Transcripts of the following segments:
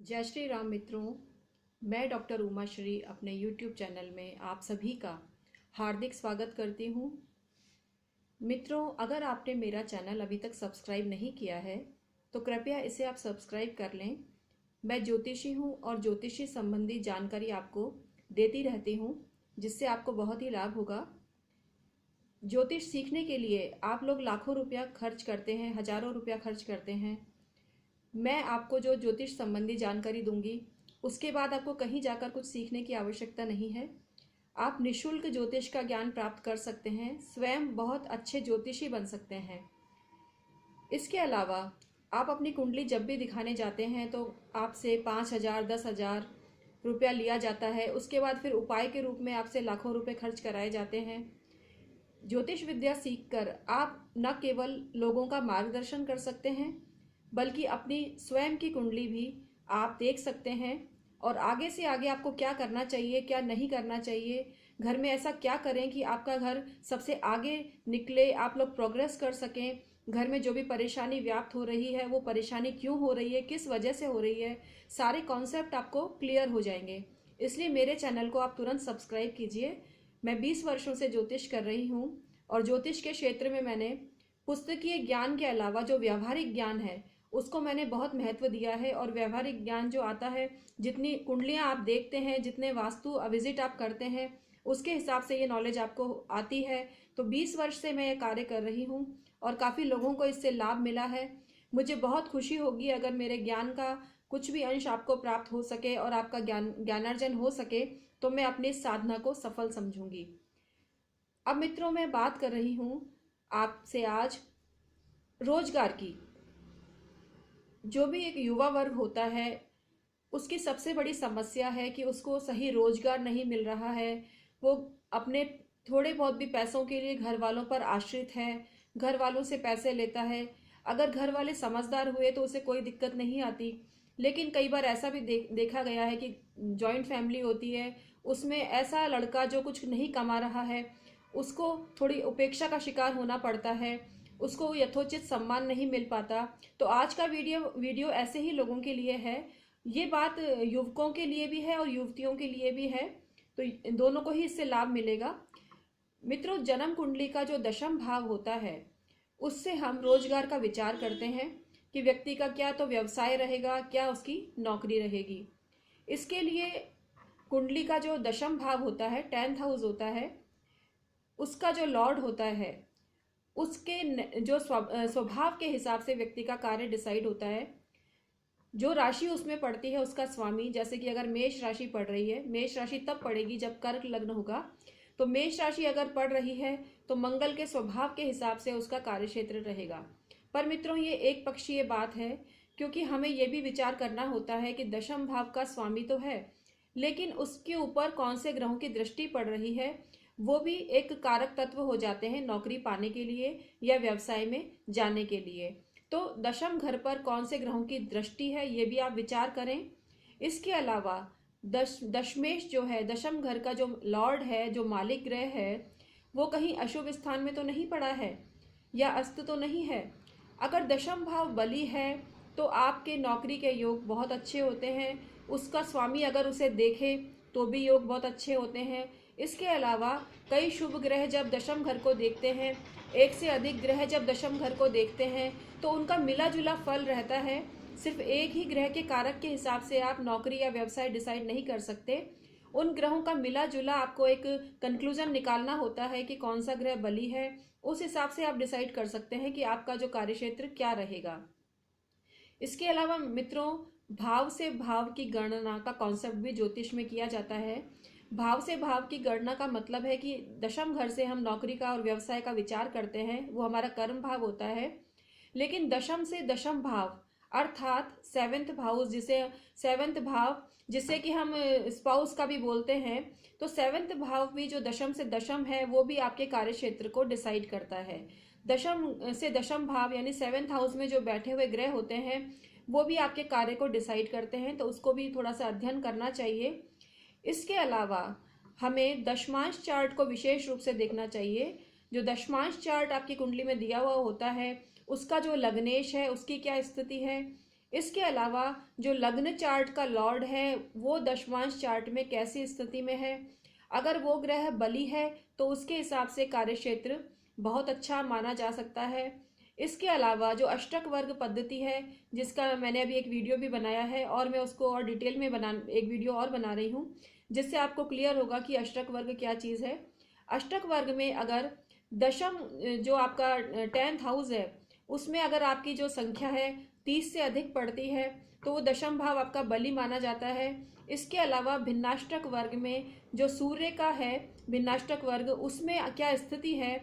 जय श्री राम मित्रों। मैं डॉक्टर उमा श्री अपने यूट्यूब चैनल में आप सभी का हार्दिक स्वागत करती हूँ। मित्रों, अगर आपने मेरा चैनल अभी तक सब्सक्राइब नहीं किया है तो कृपया इसे आप सब्सक्राइब कर लें। मैं ज्योतिषी हूँ और ज्योतिषी संबंधी जानकारी आपको देती रहती हूँ, जिससे आपको बहुत ही लाभ होगा। ज्योतिष सीखने के लिए आप लोग लाखों रुपया खर्च करते हैं, हजारों रुपया खर्च करते हैं। मैं आपको जो ज्योतिष संबंधी जानकारी दूंगी उसके बाद आपको कहीं जाकर कुछ सीखने की आवश्यकता नहीं है। आप निशुल्क ज्योतिष का ज्ञान प्राप्त कर सकते हैं, स्वयं बहुत अच्छे ज्योतिषी बन सकते हैं। इसके अलावा आप अपनी कुंडली जब भी दिखाने जाते हैं तो आपसे 5,000 10,000 रुपया लिया जाता है। उसके बाद फिर उपाय के रूप में आपसे लाखों रुपए खर्च कराए जाते हैं। ज्योतिष विद्या सीखकर आप न केवल लोगों का मार्गदर्शन कर सकते हैं बल्कि अपनी स्वयं की कुंडली भी आप देख सकते हैं और आगे से आगे आपको क्या करना चाहिए, क्या नहीं करना चाहिए, घर में ऐसा क्या करें कि आपका घर सबसे आगे निकले, आप लोग प्रोग्रेस कर सकें। घर में जो भी परेशानी व्याप्त हो रही है वो परेशानी क्यों हो रही है, किस वजह से हो रही है, सारे कॉन्सेप्ट आपको क्लियर हो जाएंगे। इसलिए मेरे चैनल को आप तुरंत सब्सक्राइब कीजिए। मैं 20 वर्षों से ज्योतिष कर रही हूँ और ज्योतिष के क्षेत्र में मैंने पुस्तकीय ज्ञान के अलावा जो व्यावहारिक ज्ञान है उसको मैंने बहुत महत्व दिया है। और व्यावहारिक ज्ञान जो आता है, जितनी कुंडलियां आप देखते हैं, जितने वास्तु विजिट आप करते हैं, उसके हिसाब से ये नॉलेज आपको आती है। तो 20 वर्ष से मैं ये कार्य कर रही हूँ और काफ़ी लोगों को इससे लाभ मिला है। मुझे बहुत खुशी होगी अगर मेरे ज्ञान का कुछ भी अंश आपको प्राप्त हो सके और आपका ज्ञानार्जन हो सके, तो मैं अपनी इस साधना को सफल समझूंगी। अब मित्रों, मैं बात कर रही हूँ आपसे आज रोजगार की। जो भी एक युवा वर्ग होता है उसकी सबसे बड़ी समस्या है कि उसको सही रोजगार नहीं मिल रहा है। वो अपने थोड़े बहुत भी पैसों के लिए घर वालों पर आश्रित है, घर वालों से पैसे लेता है। अगर घर वाले समझदार हुए तो उसे कोई दिक्कत नहीं आती, लेकिन कई बार ऐसा भी देखा गया है कि जॉइंट फैमिली होती है, उसमें ऐसा लड़का जो कुछ नहीं कमा रहा है उसको थोड़ी उपेक्षा का शिकार होना पड़ता है, उसको यथोचित सम्मान नहीं मिल पाता। तो आज का वीडियो ऐसे ही लोगों के लिए है। ये बात युवकों के लिए भी है और युवतियों के लिए भी है, तो दोनों को ही इससे लाभ मिलेगा। मित्रों, जन्म कुंडली का जो दशम भाव होता है उससे हम रोजगार का विचार करते हैं कि व्यक्ति का क्या तो व्यवसाय रहेगा, क्या उसकी नौकरी रहेगी। इसके लिए कुंडली का जो दशम भाव होता है, 10th हाउस होता है, उसका जो लॉर्ड होता है उसके जो स्वभाव के हिसाब से व्यक्ति का कार्य डिसाइड होता है। जो राशि उसमें पड़ती है उसका स्वामी, जैसे कि अगर मेष राशि पड़ रही है, मेष राशि तब पड़ेगी जब कर्क लग्न होगा। तो मेष राशि अगर पड़ रही है तो मंगल के स्वभाव के हिसाब से उसका कार्य क्षेत्र रहेगा। पर मित्रों, ये एक पक्षीय बात है, क्योंकि हमें यह भी विचार करना होता है कि दशम भाव का स्वामी तो है, लेकिन उसके ऊपर कौन से ग्रहों की दृष्टि पड़ रही है वो भी एक कारक तत्व हो जाते हैं नौकरी पाने के लिए या व्यवसाय में जाने के लिए। तो दशम घर पर कौन से ग्रहों की दृष्टि है ये भी आप विचार करें। इसके अलावा दशमेश जो है, दशम घर का जो लॉर्ड है, जो मालिक ग्रह है, वो कहीं अशुभ स्थान में तो नहीं पड़ा है या अस्त तो नहीं है। अगर दशम भाव बली है तो आपके नौकरी के योग बहुत अच्छे होते हैं। उसका स्वामी अगर उसे देखे तो भी योग बहुत अच्छे होते हैं। इसके अलावा कई शुभ ग्रह जब दशम घर को देखते हैं, एक से अधिक ग्रह जब दशम घर को देखते हैं, तो उनका मिला जुला फल रहता है। सिर्फ एक ही ग्रह के कारक के हिसाब से आप नौकरी या व्यवसाय डिसाइड नहीं कर सकते। उन ग्रहों का मिला जुला आपको एक कंक्लूजन निकालना होता है कि कौन सा ग्रह बली है। उस हिसाब से आप डिसाइड कर सकते हैं कि आपका जो कार्यक्षेत्र क्या रहेगा। इसके अलावा मित्रों, भाव से भाव की गणना का कॉन्सेप्ट भी ज्योतिष में किया जाता है। भाव से भाव की गणना का मतलब है कि दशम घर से हम नौकरी का और व्यवसाय का विचार करते हैं, वो हमारा कर्म भाव होता है। लेकिन दशम से दशम भाव अर्थात सेवेंथ भाव जिसे कि हम स्पाउस का भी बोलते हैं, तो सेवेंथ भाव भी जो दशम से दशम है वो भी आपके कार्य क्षेत्र को डिसाइड करता है। दशम से दशम भाव यानी 7th हाउस में जो बैठे हुए ग्रह होते हैं वो भी आपके कार्य को डिसाइड करते हैं, तो उसको भी थोड़ा सा अध्ययन करना चाहिए। इसके अलावा हमें दशमांश चार्ट को विशेष रूप से देखना चाहिए। जो दशमांश चार्ट आपकी कुंडली में दिया हुआ होता है उसका जो लग्नेश है उसकी क्या स्थिति है, इसके अलावा जो लग्न चार्ट का लॉर्ड है वो दशमांश चार्ट में कैसी स्थिति में है, अगर वो ग्रह बली है तो उसके हिसाब से कार्यक्षेत्र बहुत अच्छा माना जा सकता है। इसके अलावा जो अष्टक वर्ग पद्धति है, जिसका मैंने अभी एक वीडियो भी बनाया है और मैं उसको और डिटेल में एक वीडियो और बना रही हूँ, जिससे आपको क्लियर होगा कि अष्टक वर्ग क्या चीज़ है। अष्टक वर्ग में अगर दशम जो आपका 10th हाउस है उसमें अगर आपकी जो संख्या है 30 से अधिक पड़ती है तो वो दशम भाव आपका बली माना जाता है। इसके अलावा भिन्नाष्टक वर्ग में जो सूर्य का है भिन्नाष्टक वर्ग, उसमें क्या स्थिति है,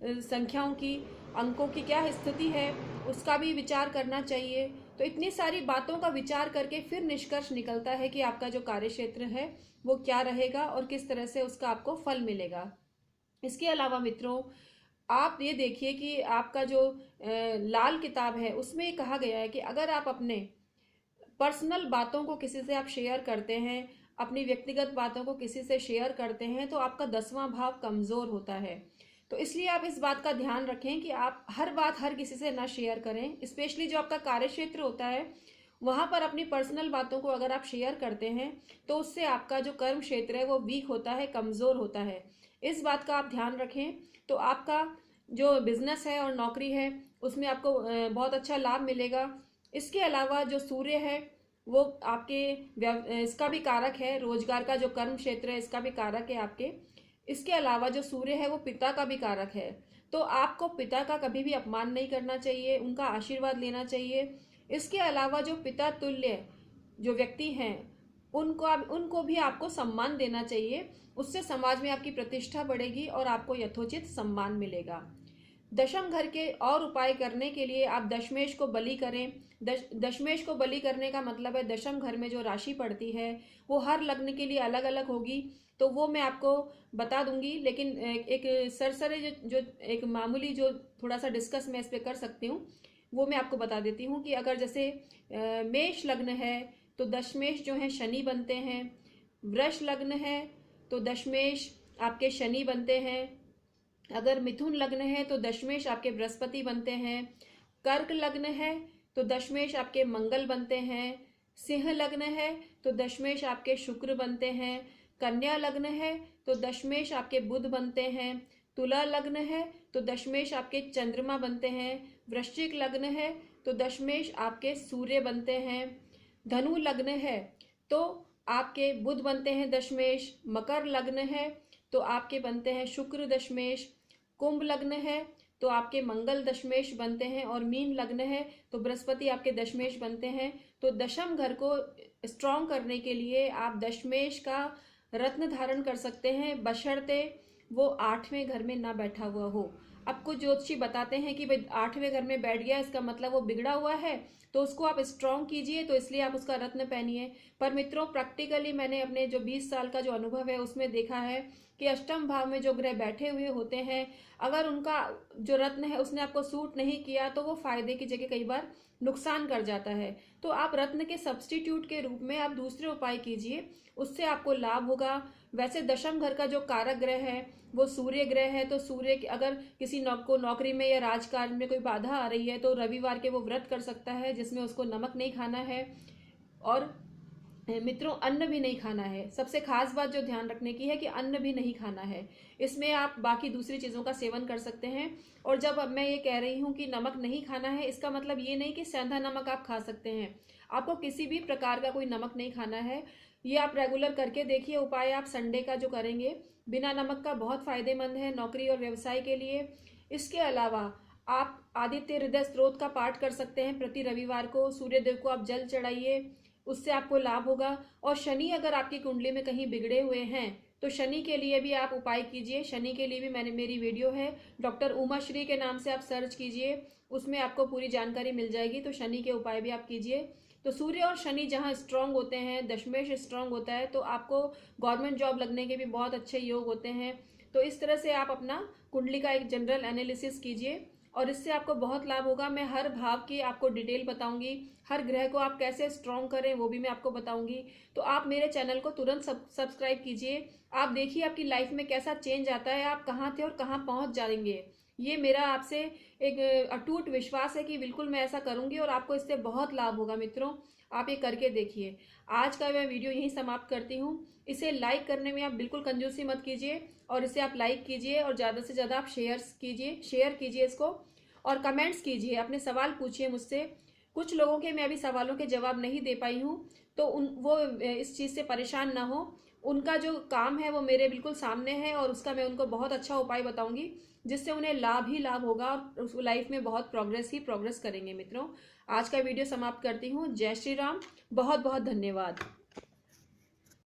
संख्याओं की, अंकों की क्या स्थिति है, उसका भी विचार करना चाहिए। तो इतनी सारी बातों का विचार करके फिर निष्कर्ष निकलता है कि आपका जो कार्यक्षेत्र है वो क्या रहेगा और किस तरह से उसका आपको फल मिलेगा। इसके अलावा मित्रों, आप ये देखिए कि आपका जो लाल किताब है उसमें कहा गया है कि अगर आप अपने पर्सनल बातों को किसी से आप शेयर करते हैं, अपनी व्यक्तिगत बातों को किसी से शेयर करते हैं तो आपका 10वां भाव कमज़ोर होता है। तो इसलिए आप इस बात का ध्यान रखें कि आप हर बात हर किसी से ना शेयर करें। स्पेशली जो आपका कार्यक्षेत्र होता है वहाँ पर अपनी पर्सनल बातों को अगर आप शेयर करते हैं तो उससे आपका जो कर्म क्षेत्र है वो वीक होता है, कमज़ोर होता है। इस बात का आप ध्यान रखें तो आपका जो बिजनेस है और नौकरी है उसमें आपको बहुत अच्छा लाभ मिलेगा। इसके अलावा जो सूर्य है वो आपके इसका भी कारक है, रोजगार का जो कर्म क्षेत्र है इसका भी कारक है आपके। इसके अलावा जो सूर्य है वो पिता का भी कारक है, तो आपको पिता का कभी भी अपमान नहीं करना चाहिए, उनका आशीर्वाद लेना चाहिए। इसके अलावा जो पिता तुल्य जो व्यक्ति हैं उनको भी आपको सम्मान देना चाहिए, उससे समाज में आपकी प्रतिष्ठा बढ़ेगी और आपको यथोचित सम्मान मिलेगा। दशम घर के और उपाय करने के लिए आप दशमेश को बलि करें। दशमेश को बलि करने का मतलब है दशम घर में जो राशि पड़ती है वो हर लग्न के लिए अलग अलग होगी, तो वो मैं आपको बता दूंगी। लेकिन एक सरसरे जो एक मामूली जो थोड़ा सा डिस्कस मैं इस पर कर सकती हूँ वो मैं आपको बता देती हूँ कि अगर जैसे मेष लग्न है तो दशमेश जो है शनि बनते हैं। वृष लग्न है तो दशमेश आपके शनि बनते हैं। अगर मिथुन लग्न है तो दशमेश आपके बृहस्पति बनते हैं। कर्क लग्न है तो दशमेश आपके मंगल बनते हैं। सिंह लग्न है तो दशमेश आपके शुक्र बनते हैं। कन्या लग्न है तो दशमेश आपके बुध बनते हैं। तुला लग्न है तो दशमेश आपके चंद्रमा बनते हैं। वृश्चिक लग्न है तो दशमेश आपके सूर्य बनते हैं। धनु लग्न है तो आपके बुध बनते हैं दशमेश। मकर लग्न है तो आपके बनते हैं शुक्र दशमेश। कुंभ लग्न है तो आपके मंगल दशमेश बनते हैं और मीन लग्न है तो बृहस्पति आपके दशमेश बनते हैं। तो दशम घर को स्ट्रॉन्ग करने के लिए आप दशमेश का रत्न धारण कर सकते हैं, बशर्ते वो 8वें घर में ना बैठा हुआ हो। आपको ज्योतिषी बताते हैं कि भाई 8वें घर में बैठ गया इसका मतलब वो बिगड़ा हुआ है, तो उसको आप स्ट्रॉन्ग कीजिए, तो इसलिए आप उसका रत्न पहनिए। पर मित्रों, प्रैक्टिकली मैंने अपने जो 20 साल का जो अनुभव है उसमें देखा है कि अष्टम भाव में जो ग्रह बैठे हुए होते हैं, अगर उनका जो रत्न है उसने आपको सूट नहीं किया तो वो फायदे की जगह कई बार नुकसान कर जाता है। तो आप रत्न के सब्स्टिट्यूट के रूप में आप दूसरे उपाय कीजिए, उससे आपको लाभ होगा। वैसे दशम घर का जो कारक ग्रह है वो सूर्य ग्रह है, तो सूर्य अगर किसी को नौकरी में या राजकार्य में कोई बाधा आ रही है तो रविवार के वो व्रत कर सकता है जिसमें उसको नमक नहीं खाना है और मित्रों अन्न भी नहीं खाना है। सबसे खास बात जो ध्यान रखने की है कि अन्न भी नहीं खाना है, इसमें आप बाकी दूसरी चीज़ों का सेवन कर सकते हैं। और जब अब मैं ये कह रही हूँ कि नमक नहीं खाना है, इसका मतलब ये नहीं कि सेंधा नमक आप खा सकते हैं, आपको किसी भी प्रकार का कोई नमक नहीं खाना है। ये आप रेगुलर करके देखिए उपाय। आप संडे का जो करेंगे बिना नमक का बहुत फायदेमंद है नौकरी और व्यवसाय के लिए। इसके अलावा आप आदित्य हृदय स्त्रोत का पाठ कर सकते हैं प्रति रविवार को। सूर्यदेव को आप जल चढ़ाइए, उससे आपको लाभ होगा। और शनि अगर आपकी कुंडली में कहीं बिगड़े हुए हैं तो शनि के लिए भी आप उपाय कीजिए। शनि के लिए भी मेरी वीडियो है, डॉक्टर उमा श्री के नाम से आप सर्च कीजिए, उसमें आपको पूरी जानकारी मिल जाएगी। तो शनि के उपाय भी आप कीजिए। तो सूर्य और शनि जहाँ स्ट्रांग होते हैं, दशमेश स्ट्रांग होता है, तो आपको गवर्नमेंट जॉब लगने के भी बहुत अच्छे योग होते हैं। तो इस तरह से आप अपना कुंडली का एक जनरल एनालिसिस कीजिए और इससे आपको बहुत लाभ होगा। मैं हर भाव की आपको डिटेल बताऊंगी, हर ग्रह को आप कैसे स्ट्रॉन्ग करें वो भी मैं आपको बताऊंगी। तो आप मेरे चैनल को तुरंत सब्सक्राइब कीजिए। आप देखिए आपकी लाइफ में कैसा चेंज आता है, आप कहाँ थे और कहाँ पहुँच जाएंगे। ये मेरा आपसे एक अटूट विश्वास है कि बिल्कुल मैं ऐसा करूंगी और आपको इससे बहुत लाभ होगा मित्रों। आप ये करके देखिए। आज का मैं वीडियो यहीं समाप्त करती हूँ। इसे लाइक करने में आप बिल्कुल कंजूसी मत कीजिए और इसे आप लाइक कीजिए और ज़्यादा से ज़्यादा आप शेयर कीजिए इसको, और कमेंट्स कीजिए, अपने सवाल पूछिए मुझसे। कुछ लोगों के मैं अभी सवालों के जवाब नहीं दे पाई हूँ, तो वो इस चीज़ से परेशान ना हो। उनका जो काम है वो मेरे बिल्कुल सामने है और उसका मैं उनको बहुत अच्छा उपाय बताऊंगी, जिससे उन्हें लाभ ही लाभ होगा और उस लाइफ में बहुत प्रोग्रेस ही प्रोग्रेस करेंगे मित्रों। आज का वीडियो समाप्त करती हूँ। जय श्री राम। बहुत बहुत धन्यवाद।